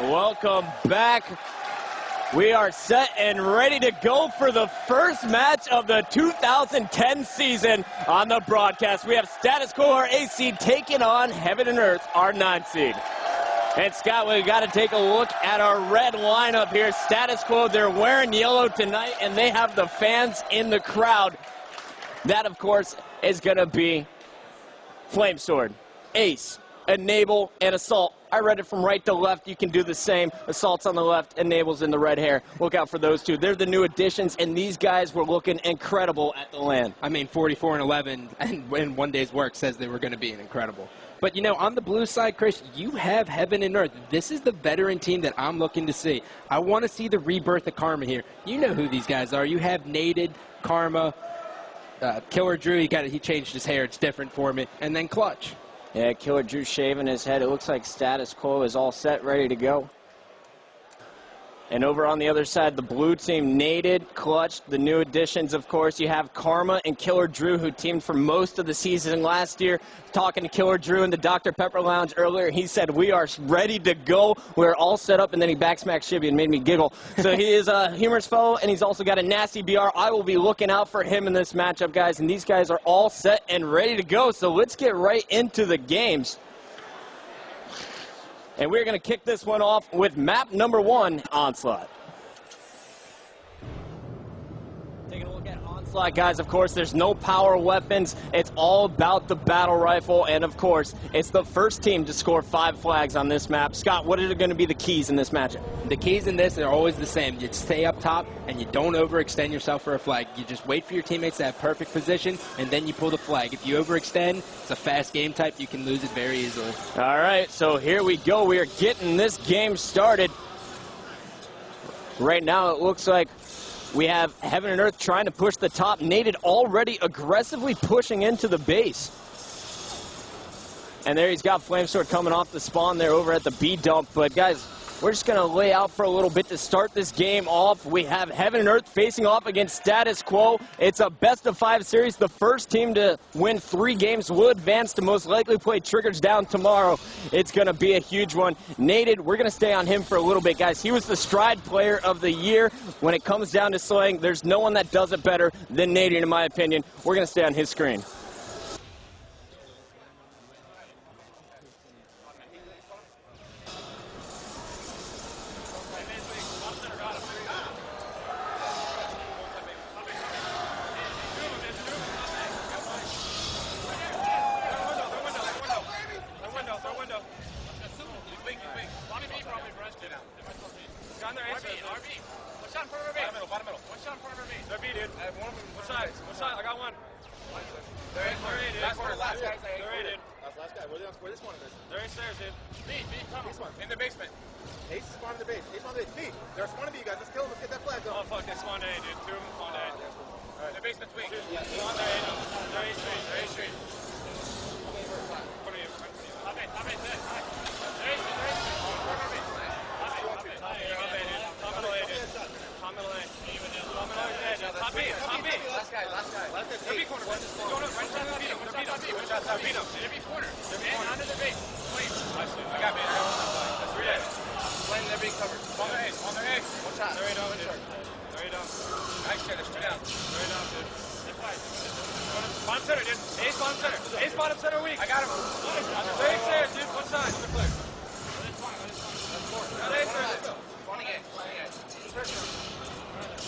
Welcome back. We are set and ready to go for the first match of the 2010 season on the broadcast. We have Status Quo, our 8 seed, taking on Heaven and Earth, our 9 seed. And Scott, we got to take a look at our red lineup here. Status Quo, they're wearing yellow tonight, and they have the fans in the crowd. That, of course, is going to be Flame Sword, Ace, Enable, and Assault. I read it from right to left. You can do the same. Assault's on the left, Enable's in the red hair. Look out for those two. They're the new additions, and these guys were looking incredible at the LAN. I mean, 44-11 and in one day's work says they were going to be incredible. But, you know, on the blue side, Chris, you have Heaven and Earth. This is the veteran team that I'm looking to see. I want to see the rebirth of Karma here. You know who these guys are. You have Nated, Karma, Killer Drew. He changed his hair. It's different for me. And then Clutch. Yeah, Killer Drew shaving his head. It looks like Status Quo is all set, ready to go. And over on the other side, the blue team, Nated, Clutch, the new additions, of course. You have Karma and Killer Drew, who teamed for most of the season last year. Talking to Killer Drew in the Dr. Pepper Lounge earlier, he said, we are ready to go. We're all set up, and then he backsmacked Shibby and made me giggle. So he is a humorous fellow, and he's also got a nasty BR. I will be looking out for him in this matchup, guys, and these guys are all set and ready to go. So let's get right into the games. And we're going to kick this one off with map number 1, Onslaught. Taking a look at Onslaught, guys, of course, there's no power weapons. It's all about the battle rifle. And, of course, it's the first team to score 5 flags on this map. Scott, what are going to be the keys in this matchup? The keys in this are always the same. You stay up top, and you don't overextend yourself for a flag. You just wait for your teammates to have perfect position, and then you pull the flag. If you overextend, it's a fast game type. You can lose it very easily. All right, so here we go. We are getting this game started. Right now, it looks like we have Heaven and Earth trying to push the top. Nated already aggressively pushing into the base. And there he's got Flame Sword coming off the spawn there over at the B dump. But, guys, we're just going to lay out for a little bit to start this game off. We have Heaven and Earth facing off against Status Quo. It's a best-of-5 series. The first team to win 3 games will advance to most likely play Triggers Down tomorrow. It's going to be a huge one. Nated, we're going to stay on him for a little bit, guys. He was the Stride Player of the Year. When it comes down to slaying, there's no one that does it better than Nated, in my opinion. We're going to stay on his screen. In the basement. Ace is spawned in the base. Ace on the base. B. There's one of you guys. Let's kill him. Let's get that flag going. Oh, fuck. They spawned A, dude. 2 of them spawned A. Alright. The basement's weak. Spawned A. They're A street. They're A street. What are you? Top A. Top A. They're A street. They're A street. Top A. Top A. Top middle A, dude. Top middle A. Top middle A. Top B. Top B. Last guy. Last guy. Last guy. They're B corner. They're going up. Right in front of the beat him. They're beat him. They're B corner. They're man under the base. Please. I got Vader. That's 3 days. Playing their big cover. On their ace. On their ace. One shot. They're A down, dude. They're A down. Nice shit. They're 2 down. They're A down, dude. They're fight. Bottom center, dude. Ace bottom center. Ace bottom center weak. I got him. They're ace there, dude. One side. They're clear. Got ace there, dude.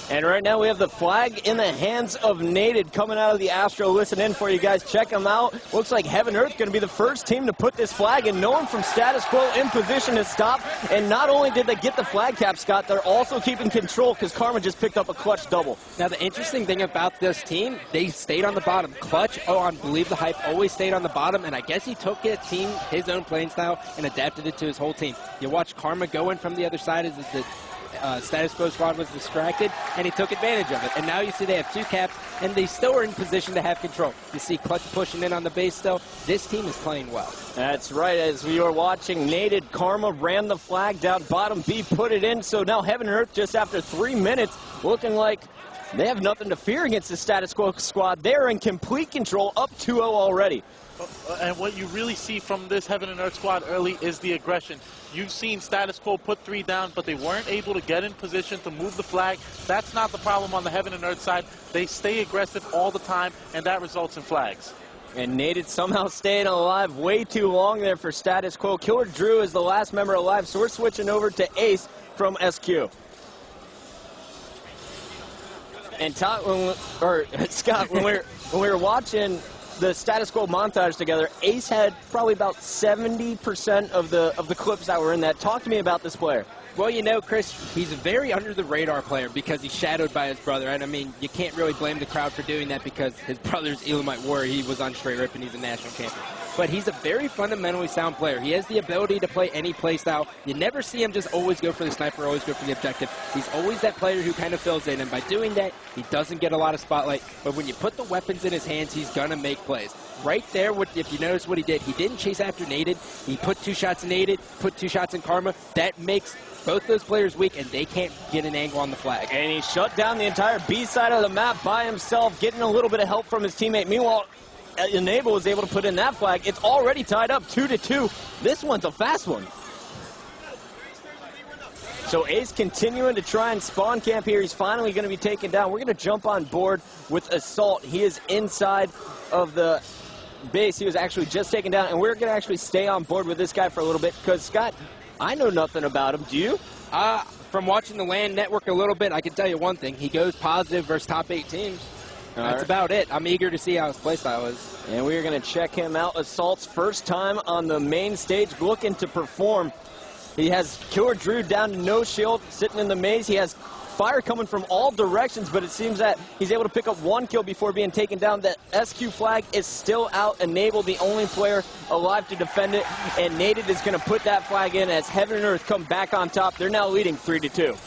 And right now we have the flag in the hands of Nated coming out of the Astro. Listen in for you guys. Check them out. Looks like Heaven Earth going to be the first team to put this flag, and no one from Status Quo in position to stop. And not only did they get the flag cap, Scott, they're also keeping control because Karma just picked up a clutch double. Now, the interesting thing about this team, they stayed on the bottom. Clutch, I believe the hype, always stayed on the bottom, and I guess he took his own playing style and adapted it to his whole team. You watch Karma go in from the other side as the Status Quo squad was distracted, and he took advantage of it. And now you see they have 2 caps, and they still are in position to have control. You see Clutch pushing in on the base still. This team is playing well. That's right. As we were watching, Nated, Karma ran the flag down bottom. B put it in. So now Heaven and Earth, just after 3 minutes, looking like they have nothing to fear against the Status Quo squad. They're in complete control, up 2-0 already. And what you really see from this Heaven and Earth squad early is the aggression. You've seen Status Quo put 3 down, but they weren't able to get in position to move the flag. That's not the problem on the Heaven and Earth side. They stay aggressive all the time, and that results in flags. And Nated somehow staying alive way too long there for Status Quo. Killer Drew is the last member alive, so we're switching over to Ace from SQ. And Scott, when we were watching the Status Quo montage together, Ace had probably about 70% of the clips that were in that. Talk to me about this player. Well, you know, Chris, he's a very under-the-radar player because he's shadowed by his brother. And, I mean, you can't really blame the crowd for doing that because his brother's Elamite Warrior. He was on straight rip and he's a national champion. But he's a very fundamentally sound player. He has the ability to play any play style. You never see him just always go for the sniper, always go for the objective. He's always that player who kind of fills in. And by doing that, he doesn't get a lot of spotlight. But when you put the weapons in his hands, he's going to make plays. Right there, if you notice what he did, he didn't chase after Nated. He put 2 shots in Nated, put 2 shots in Karma. That makes both those players weak, and they can't get an angle on the flag. And he shut down the entire B side of the map by himself, getting a little bit of help from his teammate. Meanwhile, Enable was able to put in that flag. It's already tied up 2-2. This one's a fast one. So Ace continuing to try and spawn camp here. He's finally going to be taken down. We're going to jump on board with Assault. He is inside of the base. He was actually just taken down, and we're going to actually stay on board with this guy for a little bit because, Scott, I know nothing about him. Do you? From watching the LAN network a little bit, I can tell you one thing. He goes positive versus top 8 teams. That's about it. I'm eager to see how his playstyle is. And we're going to check him out. Assault's first time on the main stage looking to perform. He has Killer Drew down to no shield, sitting in the maze. He has fire coming from all directions, but it seems that he's able to pick up 1 kill before being taken down. The SQ flag is still out. Enable, the only player alive to defend it, and Nated is going to put that flag in as Heaven and Earth come back on top. They're now leading 3-2.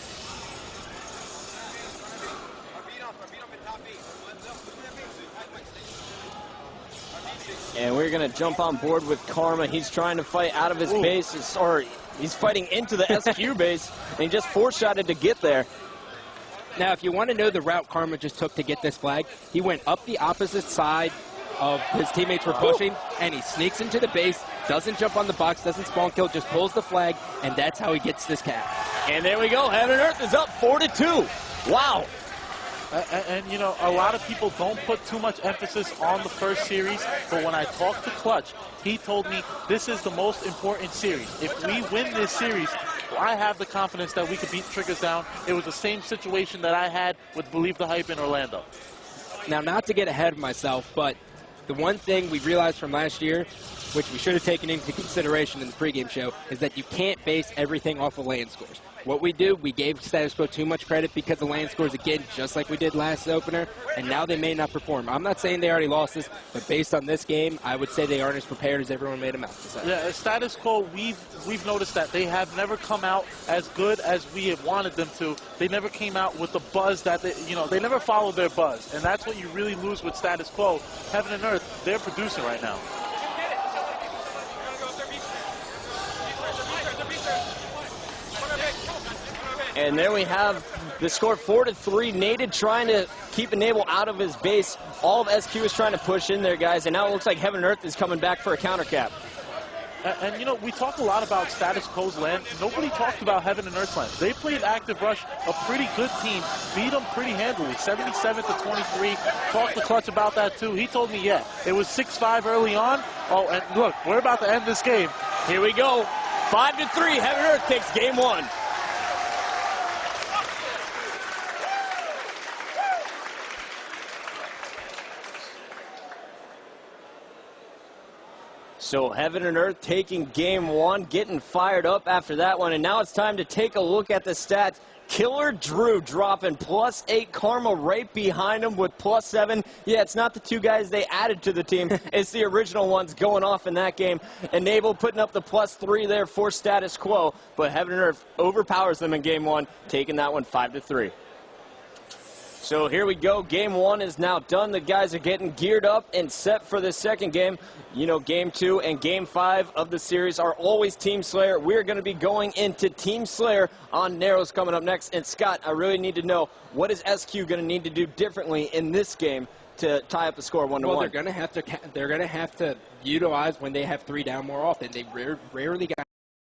And we're going to jump on board with Karma. He's trying to fight out of his base, or he's fighting into the SQ base, and he just 4-shotted to get there. Now, if you want to know the route Karma just took to get this flag, he went up the opposite side of his teammates were pushing, and he sneaks into the base, doesn't jump on the box, doesn't spawn kill, just pulls the flag, and that's how he gets this cap. And there we go. Heaven and Earth is up 4-2. Wow. And, you know, a lot of people don't put too much emphasis on the first series, but when I talked to Clutch, he told me this is the most important series. If we win this series, I have the confidence that we could beat Triggers down. It was the same situation that I had with Believe the Hype in Orlando. Now, not to get ahead of myself, but the one thing we realized from last year, which we should have taken into consideration in the pregame show, is that you can't base everything off of LAN scores. What we do, we gave Status Quo too much credit because the LAN scores, again, just like we did last opener, and now they may not perform. I'm not saying they already lost this, but based on this game, I would say they aren't as prepared as everyone made them out to say. Yeah, Status Quo, we've noticed that they have never come out as good as we have wanted them to. They never came out with the buzz that they never followed their buzz, and that's what you really lose with Status Quo. Heaven and Earth, they're producing right now. And there we have the score 4-3. Nated trying to keep Enable out of his base. All of SQ is trying to push in there, guys. And now it looks like Heaven and Earth is coming back for a counter cap. And, you know, we talk a lot about Status Quo's LAN. Nobody talked about Heaven and Earth's LAN. They played Active Rush, a pretty good team, beat them pretty handily, 77-23. Talked to Clutch about that, too. He told me, yeah, it was 6-5 early on. Oh, and look, we're about to end this game. Here we go. 5-3. Heaven and Earth takes game 1. So Heaven and Earth taking game 1, getting fired up after that one. And now it's time to take a look at the stats. Killer Drew dropping +8, Karma right behind him with +7. Yeah, it's not the 2 guys they added to the team. It's the original ones going off in that game. Enable putting up the +3 there for Status Quo. But Heaven and Earth overpowers them in game 1, taking that one 5-3. So here we go. Game 1 is now done. The guys are getting geared up and set for the second game. You know, Game 2 and Game 5 of the series are always Team Slayer. We're going to be going into Team Slayer on Narrows coming up next. And Scott, I really need to know, what is SQ going to need to do differently in this game to tie up the score 1-1. Well, they're going to have to utilize when they have 3 down more often. They rarely got